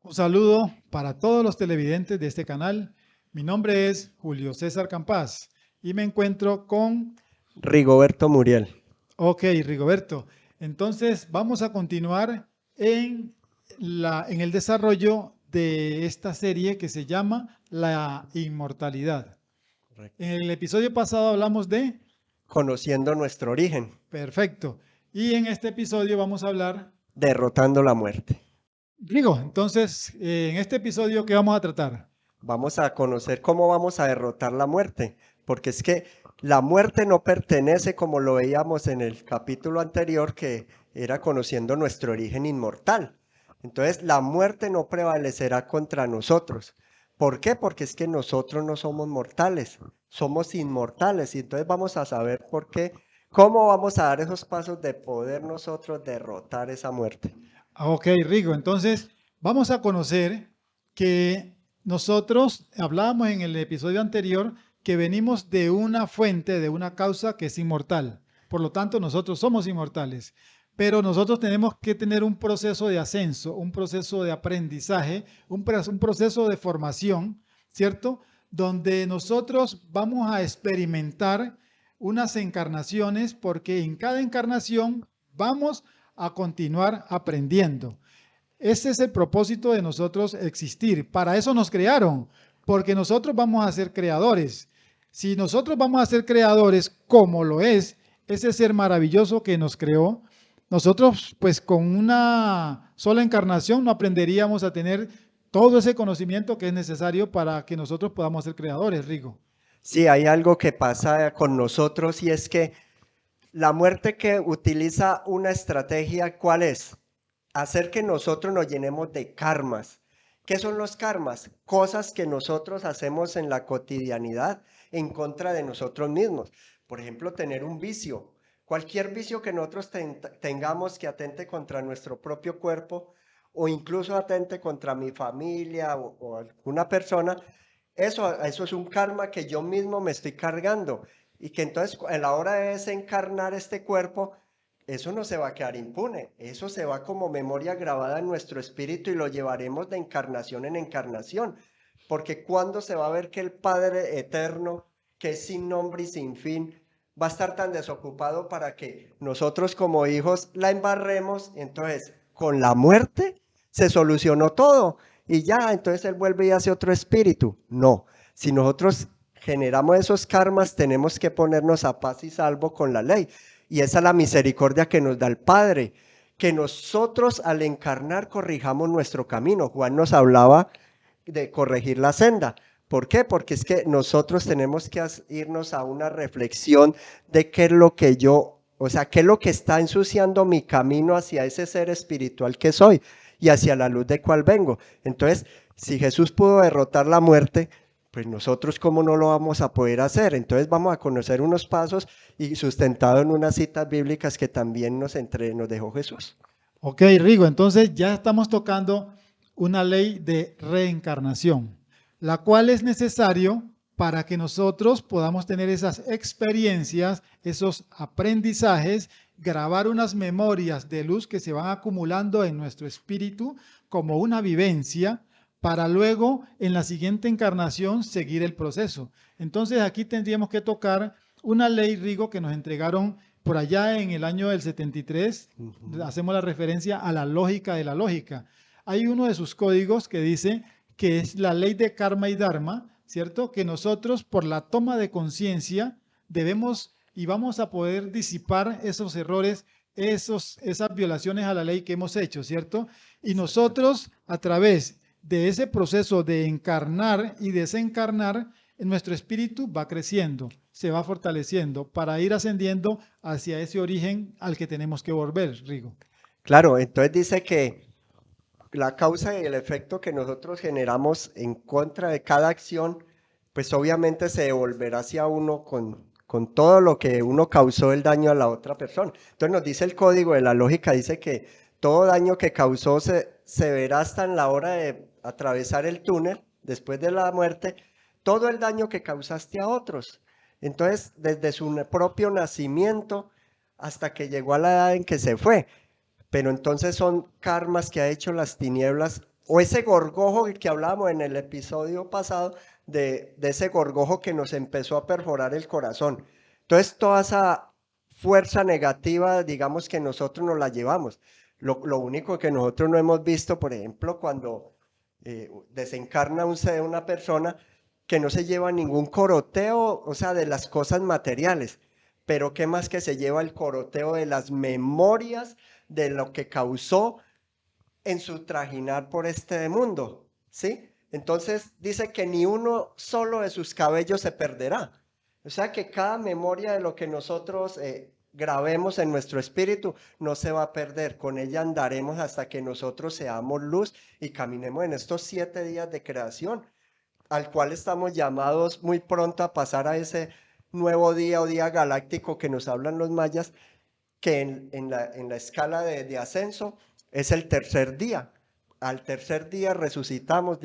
Un saludo para todos los televidentes de este canal. Mi nombre es Julio César Campás y me encuentro con... Rigoberto Muriel. Ok, Rigoberto. Entonces vamos a continuar en el desarrollo de esta serie que se llama La Inmortalidad. Correcto. En el episodio pasado hablamos de... Conociendo nuestro origen. Perfecto. Y en este episodio vamos a hablar... Derrotando la muerte. Rigo, entonces, en este episodio, ¿qué vamos a tratar? Vamos a conocer cómo vamos a derrotar la muerte, porque es que la muerte no pertenece, como lo veíamos en el capítulo anterior, que era conociendo nuestro origen inmortal. Entonces, la muerte no prevalecerá contra nosotros. ¿Por qué? Porque es que nosotros no somos mortales, somos inmortales. Y entonces vamos a saber por qué, cómo vamos a dar esos pasos de poder nosotros derrotar esa muerte. Ok, Rigo, entonces vamos a conocer que nosotros hablábamos en el episodio anterior que venimos de una fuente, de una causa que es inmortal. Por lo tanto, nosotros somos inmortales. Pero nosotros tenemos que tener un proceso de ascenso, un proceso de aprendizaje, un proceso de formación, ¿cierto? Donde nosotros vamos a experimentar unas encarnaciones porque en cada encarnación vamos a continuar aprendiendo. Ese es el propósito de nosotros existir. Para eso nos crearon, porque nosotros vamos a ser creadores. Si nosotros vamos a ser creadores como lo es ese ser maravilloso que nos creó, nosotros pues con una sola encarnación no aprenderíamos a tener todo ese conocimiento que es necesario para que nosotros podamos ser creadores, Rigo. Sí, hay algo que pasa con nosotros y es que la muerte que utiliza una estrategia, ¿cuál es? Hacer que nosotros nos llenemos de karmas. ¿Qué son los karmas? Cosas que nosotros hacemos en la cotidianidad en contra de nosotros mismos. Por ejemplo, tener un vicio. Cualquier vicio que nosotros tengamos que atente contra nuestro propio cuerpo o incluso atente contra mi familia o alguna persona, eso es un karma que yo mismo me estoy cargando y que entonces a la hora de desencarnar este cuerpo, eso no se va a quedar impune, eso se va como memoria grabada en nuestro espíritu y lo llevaremos de encarnación en encarnación, porque cuando se va a ver que el Padre eterno, que es sin nombre y sin fin, va a estar tan desocupado para que nosotros como hijos la embarremos, entonces con la muerte se solucionó todo y ya, entonces él vuelve y hace otro espíritu. No, si nosotros generamos esos karmas, tenemos que ponernos a paz y salvo con la ley. Y esa es la misericordia que nos da el Padre, que nosotros al encarnar corrijamos nuestro camino. Juan nos hablaba de corregir la senda. ¿Por qué? Porque es que nosotros tenemos que irnos a una reflexión de qué es lo que yo, o sea, qué es lo que está ensuciando mi camino hacia ese ser espiritual que soy y hacia la luz de cual vengo. Entonces, si Jesús pudo derrotar la muerte, pues nosotros cómo no lo vamos a poder hacer. Entonces vamos a conocer unos pasos y sustentado en unas citas bíblicas que también nos dejó Jesús. Ok, Rigo, entonces ya estamos tocando una ley de reencarnación, la cual es necesario para que nosotros podamos tener esas experiencias, esos aprendizajes, grabar unas memorias de luz que se van acumulando en nuestro espíritu como una vivencia para luego en la siguiente encarnación seguir el proceso. Entonces aquí tendríamos que tocar una ley, Rigo, que nos entregaron por allá en el año del 73, hacemos la referencia a la lógica de la lógica. Hay uno de sus códigos que dice que es la ley de karma y dharma, ¿cierto? Que nosotros por la toma de conciencia debemos y vamos a poder disipar esos errores, esas violaciones a la ley que hemos hecho, ¿cierto? Y nosotros a través de ese proceso de encarnar y desencarnar, nuestro espíritu va creciendo, se va fortaleciendo para ir ascendiendo hacia ese origen al que tenemos que volver, Rigo. Claro, entonces dice que la causa y el efecto que nosotros generamos en contra de cada acción, pues obviamente se devolverá hacia uno con todo lo que uno causó el daño a la otra persona. Entonces nos dice el código de la lógica, dice que todo daño que causó se verá hasta en la hora de atravesar el túnel, después de la muerte, todo el daño que causaste a otros. Entonces, desde su propio nacimiento hasta que llegó a la edad en que se fue. Pero entonces son karmas que ha hecho las tinieblas, o ese gorgojo que hablábamos en el episodio pasado, de ese gorgojo que nos empezó a perforar el corazón. Entonces, toda esa fuerza negativa, digamos que nosotros nos la llevamos. Lo único que nosotros no hemos visto, por ejemplo, cuando desencarna una persona, que no se lleva ningún coroteo, o sea, de las cosas materiales, pero qué más que se lleva el coroteo de las memorias de lo que causó en su trajinar por este mundo, ¿sí? Entonces dice que ni uno solo de sus cabellos se perderá. O sea que cada memoria de lo que nosotros grabemos en nuestro espíritu no se va a perder. Con ella andaremos hasta que nosotros seamos luz y caminemos en estos 7 días de creación, al cual estamos llamados muy pronto a pasar a ese nuevo día o día galáctico que nos hablan los mayas, que en la escala de ascenso es el tercer día. Al tercer día resucitamos,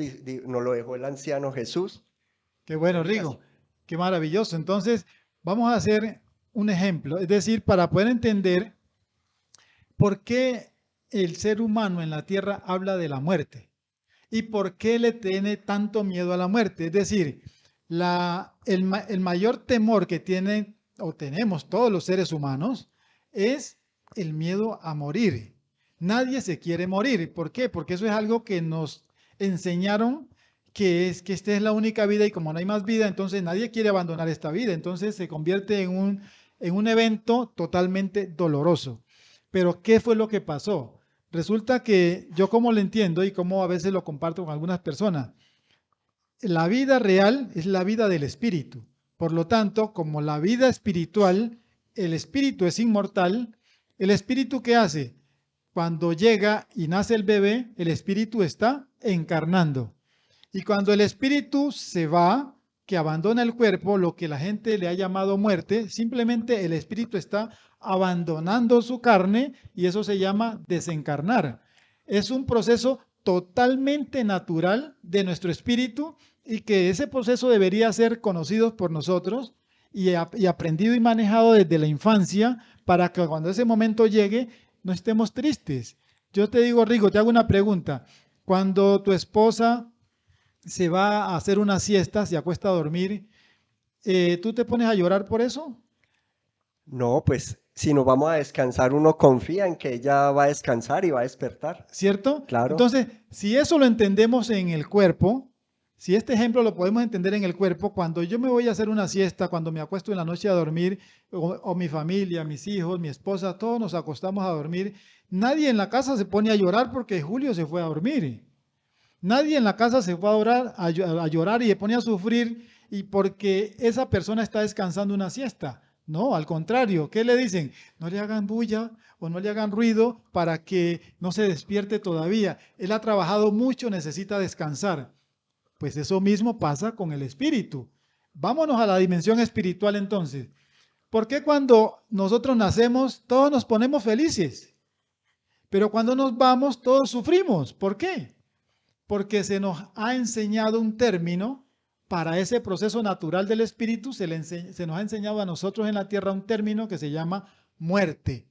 nos lo dejó el anciano Jesús. Qué bueno, Rigo, qué maravilloso. Entonces, vamos a hacer un ejemplo, es decir, para poder entender por qué el ser humano en la tierra habla de la muerte y por qué le tiene tanto miedo a la muerte. Es decir, el mayor temor que tienen o tenemos todos los seres humanos es el miedo a morir. Nadie se quiere morir. ¿Por qué? Porque eso es algo que nos enseñaron, que es que esta es la única vida y como no hay más vida, entonces nadie quiere abandonar esta vida. Entonces se convierte en un evento totalmente doloroso. Pero ¿qué fue lo que pasó? Resulta que yo como lo entiendo y como a veces lo comparto con algunas personas, la vida real es la vida del espíritu. Por lo tanto, como la vida espiritual, el espíritu es inmortal, ¿el espíritu qué hace? Cuando llega y nace el bebé, el espíritu está encarnando. Y cuando el espíritu se va, que abandona el cuerpo, lo que la gente le ha llamado muerte, simplemente el espíritu está abandonando su carne y eso se llama desencarnar. Es un proceso totalmente natural de nuestro espíritu y que ese proceso debería ser conocido por nosotros y aprendido y manejado desde la infancia para que cuando ese momento llegue no estemos tristes. Yo te digo, Rigo, te hago una pregunta. Cuando tu esposa se va a hacer una siesta, se acuesta a dormir, ¿tú te pones a llorar por eso? No, pues si nos vamos a descansar, uno confía en que ella va a descansar y va a despertar. ¿Cierto? Claro, Entonces, si eso lo entendemos en el cuerpo, si este ejemplo lo podemos entender en el cuerpo, cuando yo me voy a hacer una siesta, cuando me acuesto en la noche a dormir, o mi familia, mis hijos, mi esposa, todos nos acostamos a dormir, nadie en la casa se pone a llorar porque Julio se fue a dormir. Nadie en la casa se fue a llorar y se pone a sufrir y porque esa persona está descansando una siesta. No, al contrario, ¿qué le dicen? No le hagan bulla o no le hagan ruido para que no se despierte todavía. Él ha trabajado mucho, necesita descansar. Pues eso mismo pasa con el espíritu. Vámonos a la dimensión espiritual entonces. ¿Por qué cuando nosotros nacemos todos nos ponemos felices? Pero cuando nos vamos todos sufrimos. ¿Por qué? Porque se nos ha enseñado un término para ese proceso natural del espíritu, se nos ha enseñado a nosotros en la tierra un término que se llama muerte.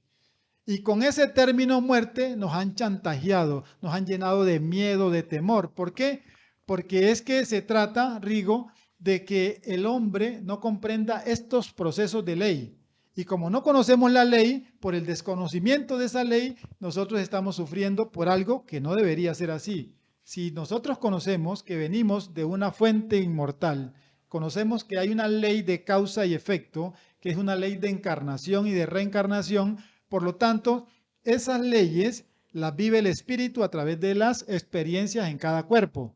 Y con ese término muerte nos han chantajeado, nos han llenado de miedo, de temor. ¿Por qué? Porque es que se trata, Rigo, de que el hombre no comprenda estos procesos de ley. Y como no conocemos la ley, por el desconocimiento de esa ley, nosotros estamos sufriendo por algo que no debería ser así. Si nosotros conocemos que venimos de una fuente inmortal, conocemos que hay una ley de causa y efecto, que es una ley de encarnación y de reencarnación, por lo tanto, esas leyes las vive el espíritu a través de las experiencias en cada cuerpo.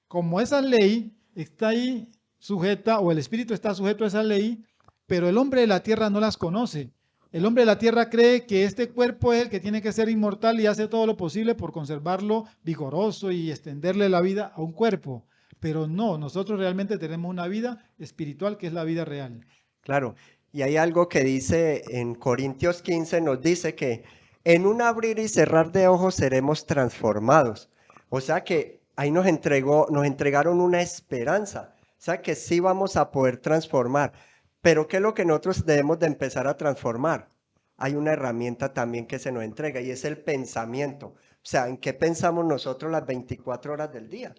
Como esa ley está ahí sujeta, o el espíritu está sujeto a esa ley, pero el hombre de la tierra no las conoce. El hombre de la tierra cree que este cuerpo es el que tiene que ser inmortal y hace todo lo posible por conservarlo vigoroso y extenderle la vida a un cuerpo. Pero no, nosotros realmente tenemos una vida espiritual que es la vida real. claro. Y hay algo que dice en Corintios 15, nos dice que En un abrir y cerrar de ojos seremos transformados. O sea que ahí nos entregaron una esperanza. O sea que sí vamos a poder transformar. Pero ¿qué es lo que nosotros debemos de empezar a transformar? Hay una herramienta también que se nos entrega y es el pensamiento. O sea, ¿en qué pensamos nosotros las 24 horas del día?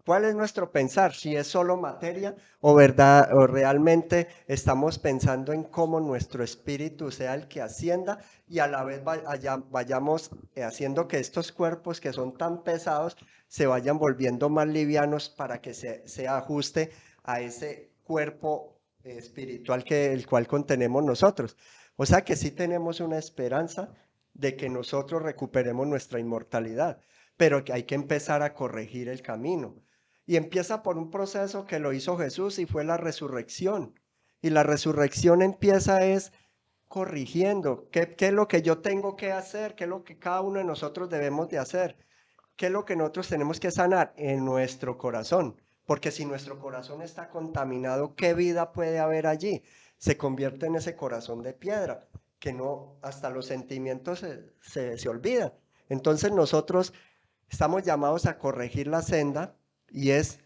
¿Cuál es nuestro pensar? Si es solo materia o verdad o realmente estamos pensando en cómo nuestro espíritu sea el que ascienda y a la vez vayamos haciendo que estos cuerpos que son tan pesados se vayan volviendo más livianos para que se ajuste a ese cuerpo espiritual que el cual contenemos nosotros. O sea que sí tenemos una esperanza de que nosotros recuperemos nuestra inmortalidad, pero que hay que empezar a corregir el camino. Y empieza por un proceso que lo hizo Jesús y fue la resurrección. Y la resurrección empieza es corrigiendo. ¿Qué es lo que yo tengo que hacer? ¿Qué es lo que cada uno de nosotros debemos de hacer? ¿Qué es lo que nosotros tenemos que sanar? En nuestro corazón. Porque si nuestro corazón está contaminado, ¿qué vida puede haber allí? Se convierte en ese corazón de piedra, que no, hasta los sentimientos se olvidan. Entonces nosotros estamos llamados a corregir la senda y es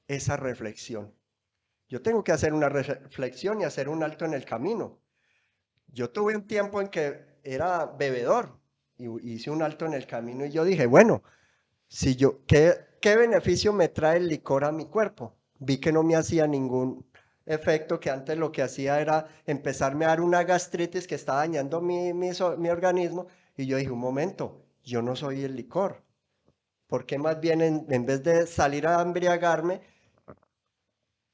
esa reflexión. Yo tengo que hacer una reflexión y hacer un alto en el camino. Yo tuve un tiempo en que era bebedor y hice un alto en el camino y yo dije, bueno, si yo, ¿qué beneficio me trae el licor a mi cuerpo? Vi que no me hacía ningún efecto, que antes lo que hacía era empezarme a dar una gastritis que estaba dañando mi organismo y yo dije, un momento, yo no soy el licor. ¿Por qué más bien en vez de salir a embriagarme,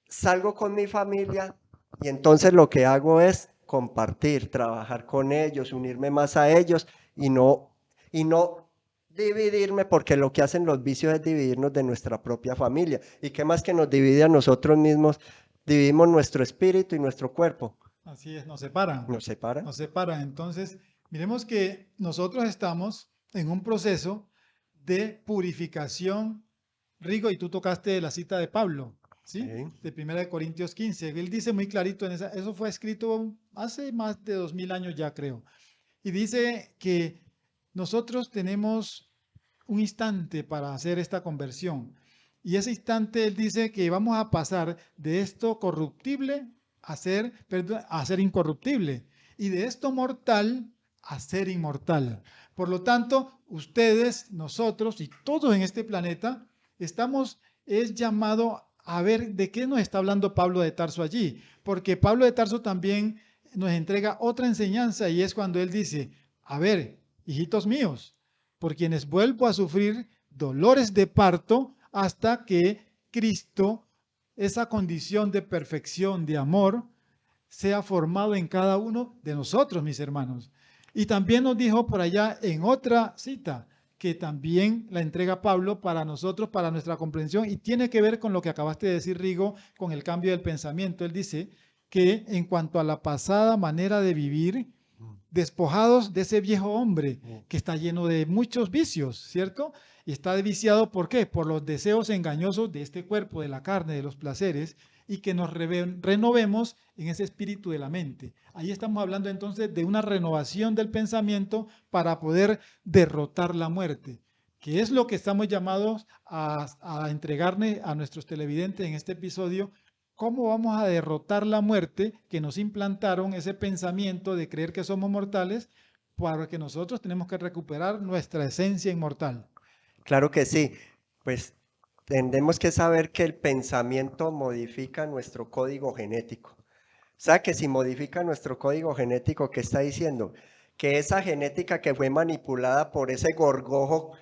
salgo con mi familia y entonces lo que hago es compartir, trabajar con ellos, unirme más a ellos y no dividirme, porque lo que hacen los vicios es dividirnos de nuestra propia familia. ¿Y qué más que nos divide a nosotros mismos? Dividimos nuestro espíritu y nuestro cuerpo. Así es, nos separan, ¿Nos separa? nos separan. Entonces, miremos que nosotros estamos en un proceso de purificación. Rigo, y tú tocaste la cita de Pablo, ¿sí? Sí. De 1 Corintios 15. Él dice muy clarito en esa, eso fue escrito hace más de 2000 años ya, creo. Y dice que nosotros tenemos un instante para hacer esta conversión. Y ese instante él dice que vamos a pasar de esto corruptible a ser incorruptible y de esto mortal a ser inmortal. Por lo tanto, ustedes, nosotros y todos en este planeta estamos es llamado a ver de qué nos está hablando Pablo de Tarso allí, porque Pablo de Tarso también nos entrega otra enseñanza y es cuando él dice, a ver, hijitos míos, por quienes vuelvo a sufrir dolores de parto hasta que Cristo, esa condición de perfección, de amor, sea formado en cada uno de nosotros, mis hermanos. Y también nos dijo por allá en otra cita, que también la entrega Pablo para nosotros, para nuestra comprensión, y tiene que ver con lo que acabaste de decir, Rigo, con el cambio del pensamiento. Él dice que en cuanto a la pasada manera de vivir, despojados de ese viejo hombre que está lleno de muchos vicios, ¿cierto? Y está viciado, ¿por qué? Por los deseos engañosos de este cuerpo, de la carne, de los placeres, y que nos renovemos en ese espíritu de la mente. Ahí estamos hablando entonces de una renovación del pensamiento para poder derrotar la muerte, que es lo que estamos llamados a entregarle a nuestros televidentes en este episodio. ¿Cómo vamos a derrotar la muerte que nos implantaron ese pensamiento de creer que somos mortales? Para que nosotros tenemos que recuperar nuestra esencia inmortal. Claro que sí. Pues tenemos que saber que el pensamiento modifica nuestro código genético. O sea que si modifica nuestro código genético, ¿qué está diciendo? Que esa genética que fue manipulada por ese gorgojo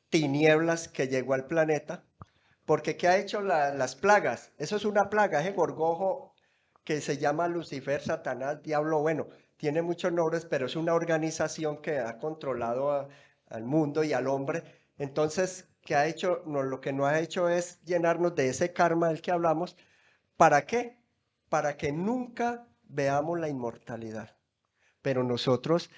tinieblas que llegó al planeta, porque ¿qué ha hecho las plagas? Eso es una plaga, ese gorgojo que se llama Lucifer, Satanás, Diablo, bueno, tiene muchos nombres, pero es una organización que ha controlado al mundo y al hombre. Entonces, ¿qué ha hecho? No, lo que no ha hecho es llenarnos de ese karma del que hablamos. ¿Para qué? Para que nunca veamos la inmortalidad. Pero nosotros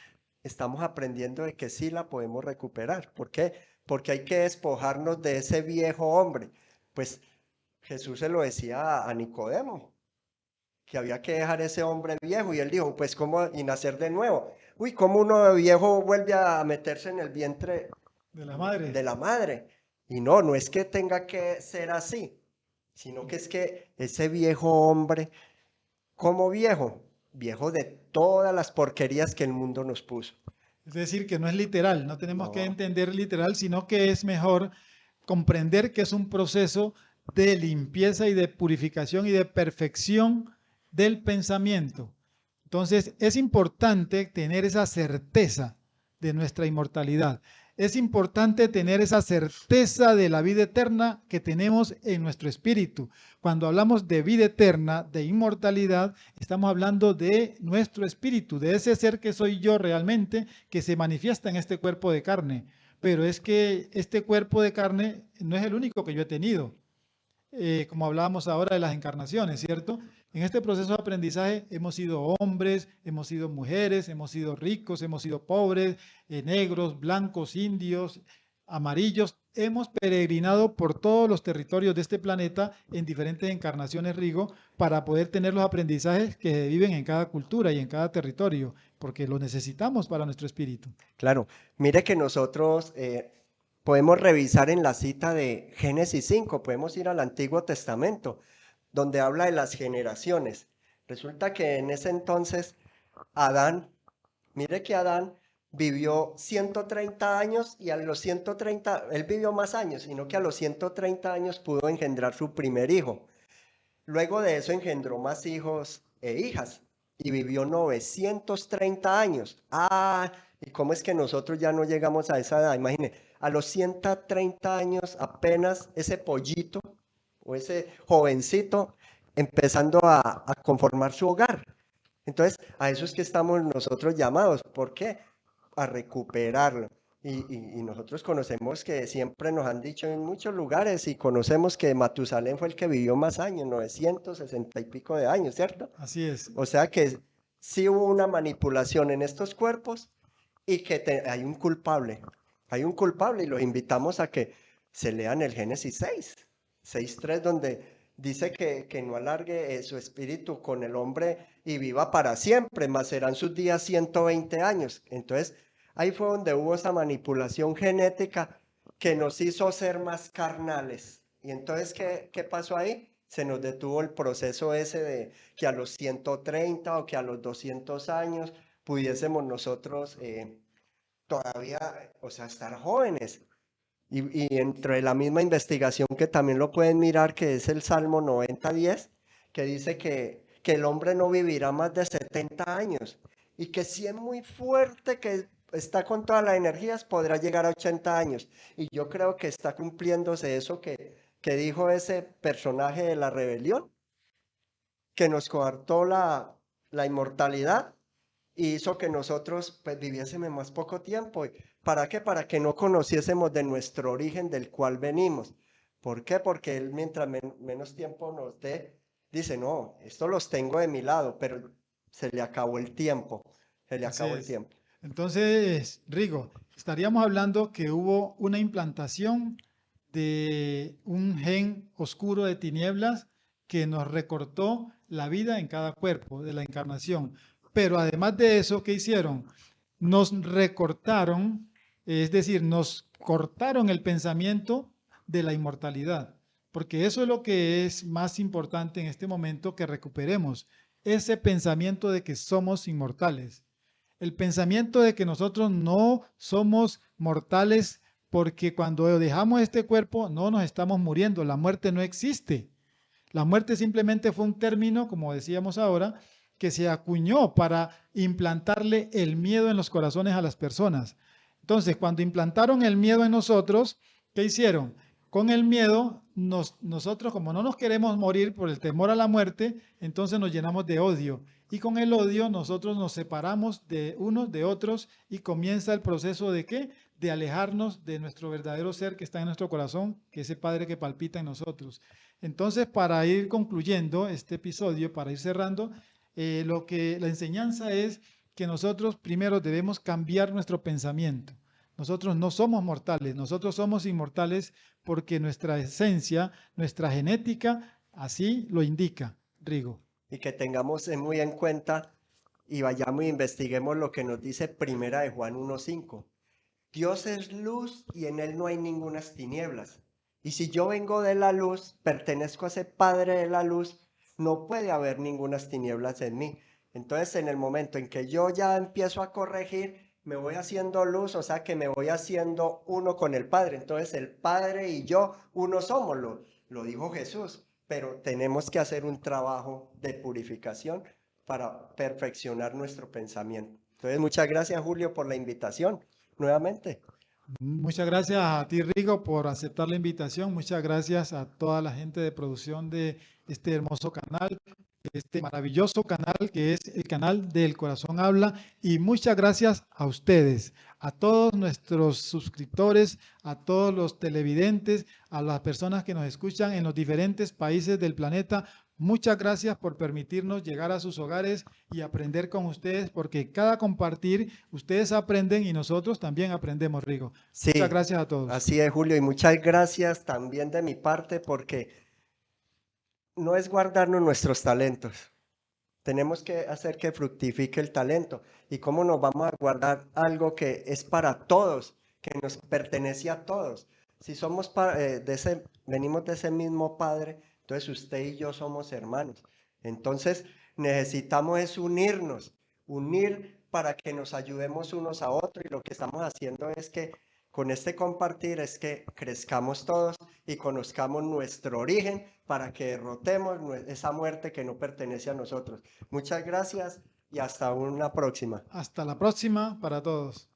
estamos aprendiendo de que sí la podemos recuperar. ¿Por qué? Porque hay que despojarnos de ese viejo hombre. Pues Jesús se lo decía a Nicodemo, que había que dejar ese hombre viejo y él dijo, pues ¿cómo? Y nacer de nuevo. uy, ¿cómo uno de viejo vuelve a meterse en el vientre de la madre. de la madre? Y no, no es que tenga que ser así, sino que es que ese viejo hombre, ¿cómo viejo? Viejo de todas las porquerías que el mundo nos puso. Es decir, que no es literal, no tenemos que No, entender literal, sino que es mejor comprender que es un proceso de limpieza y de purificación y de perfección del pensamiento. Entonces, es importante tener esa certeza de nuestra inmortalidad. Es importante tener esa certeza de la vida eterna que tenemos en nuestro espíritu. Cuando hablamos de vida eterna, de inmortalidad, estamos hablando de nuestro espíritu, de ese ser que soy yo realmente, que se manifiesta en este cuerpo de carne. Pero es que este cuerpo de carne no es el único que yo he tenido. Como hablábamos ahora de las encarnaciones, ¿cierto? En este proceso de aprendizaje hemos sido hombres, hemos sido mujeres, hemos sido ricos, hemos sido pobres, negros, blancos, indios, amarillos. Hemos peregrinado por todos los territorios de este planeta en diferentes encarnaciones, Rigo, para poder tener los aprendizajes que se viven en cada cultura y en cada territorio, porque lo necesitamos para nuestro espíritu. claro, mire que nosotros podemos revisar en la cita de Génesis 5, podemos ir al Antiguo Testamento, donde habla de las generaciones. Resulta que en ese entonces Adán, mire que Adán vivió 130 años y a los 130, él vivió más años, sino que a los 130 años pudo engendrar su primer hijo. Luego de eso engendró más hijos e hijas y vivió 930 años. Ah, ¿y cómo es que nosotros ya no llegamos a esa edad? Imagine, a los 130 años apenas ese pollito o ese jovencito empezando a conformar su hogar. Entonces, a eso es que estamos nosotros llamados. ¿Por qué? A recuperarlo. Y nosotros conocemos que siempre nos han dicho en muchos lugares y conocemos que Matusalén fue el que vivió más años, 960 y pico de años, ¿cierto? Así es. O sea que sí hubo una manipulación en estos cuerpos y que hay un culpable. Hay un culpable y los invitamos a que se lean el Génesis 6, 6:3, donde dice que no alargue su espíritu con el hombre y viva para siempre, mas serán sus días 120 años. Entonces, ahí fue donde hubo esa manipulación genética que nos hizo ser más carnales. Y entonces, ¿qué pasó ahí? Se nos detuvo el proceso ese de que a los 130 o que a los 200 años pudiésemos nosotros todavía, o sea, estar jóvenes. Y entre la misma investigación que también lo pueden mirar, que es el Salmo 90:10, que dice que el hombre no vivirá más de 70 años y que si es muy fuerte, que está con todas las energías, podrá llegar a 80 años. Y yo creo que está cumpliéndose eso que dijo ese personaje de la rebelión, que nos coartó la inmortalidad y hizo que nosotros pues viviésemos más poco tiempo. ¿Para qué? Para que no conociésemos de nuestro origen del cual venimos. ¿Por qué? Porque él mientras menos tiempo nos dé, dice, no, esto los tengo de mi lado, pero se le acabó el tiempo, se le Así acabó el es. tiempo. Entonces, Rigo, estaríamos hablando que hubo una implantación de un gen oscuro de tinieblas que nos recortó la vida en cada cuerpo de la encarnación. Pero además de eso, ¿qué hicieron? Nos recortaron, es decir, nos cortaron el pensamiento de la inmortalidad, porque eso es lo que es más importante en este momento que recuperemos, ese pensamiento de que somos inmortales. El pensamiento de que nosotros no somos mortales porque cuando dejamos este cuerpo no nos estamos muriendo, la muerte no existe. La muerte simplemente fue un término, como decíamos ahora, que se acuñó para implantarle el miedo en los corazones a las personas. Entonces, cuando implantaron el miedo en nosotros, ¿qué hicieron? Con el miedo, nosotros como no nos queremos morir por el temor a la muerte, entonces nos llenamos de odio. Y con el odio nosotros nos separamos de unos de otros y comienza el proceso de ¿qué? De alejarnos de nuestro verdadero ser que está en nuestro corazón, que es ese Padre que palpita en nosotros. Entonces, para ir concluyendo este episodio, para ir cerrando, la enseñanza es que nosotros primero debemos cambiar nuestro pensamiento. Nosotros no somos mortales, nosotros somos inmortales porque nuestra esencia, nuestra genética, así lo indica, Rigo. Y que tengamos muy en cuenta y vayamos e investiguemos lo que nos dice Primera de Juan 1:5. Dios es luz y en él no hay ningunas tinieblas. Y si yo vengo de la luz, pertenezco a ese Padre de la luz, no puede haber ningunas tinieblas en mí. Entonces, en el momento en que yo ya empiezo a corregir, me voy haciendo luz, o sea que me voy haciendo uno con el Padre. Entonces, el Padre y yo, uno somos, lo dijo Jesús, pero tenemos que hacer un trabajo de purificación para perfeccionar nuestro pensamiento. Entonces, muchas gracias, Julio, por la invitación nuevamente. Muchas gracias a ti, Rigo, por aceptar la invitación. Muchas gracias a toda la gente de producción de este hermoso canal, este maravilloso canal que es el canal del Corazón Habla. Y muchas gracias a ustedes, a todos nuestros suscriptores, a todos los televidentes, a las personas que nos escuchan en los diferentes países del planeta. Muchas gracias por permitirnos llegar a sus hogares y aprender con ustedes, porque cada compartir, ustedes aprenden y nosotros también aprendemos, Rigo. Muchas Sí, gracias a todos. así es, Julio, y muchas gracias también de mi parte porque no es guardarnos nuestros talentos. Tenemos que hacer que fructifique el talento. ¿Y cómo nos vamos a guardar algo que es para todos, que nos pertenece a todos? Si somos venimos de ese mismo Padre, entonces usted y yo somos hermanos. Entonces necesitamos es unir para que nos ayudemos unos a otros. Y lo que estamos haciendo es que con este compartir es que crezcamos todos y conozcamos nuestro origen para que derrotemos esa muerte que no pertenece a nosotros. Muchas gracias y hasta una próxima. Hasta la próxima para todos.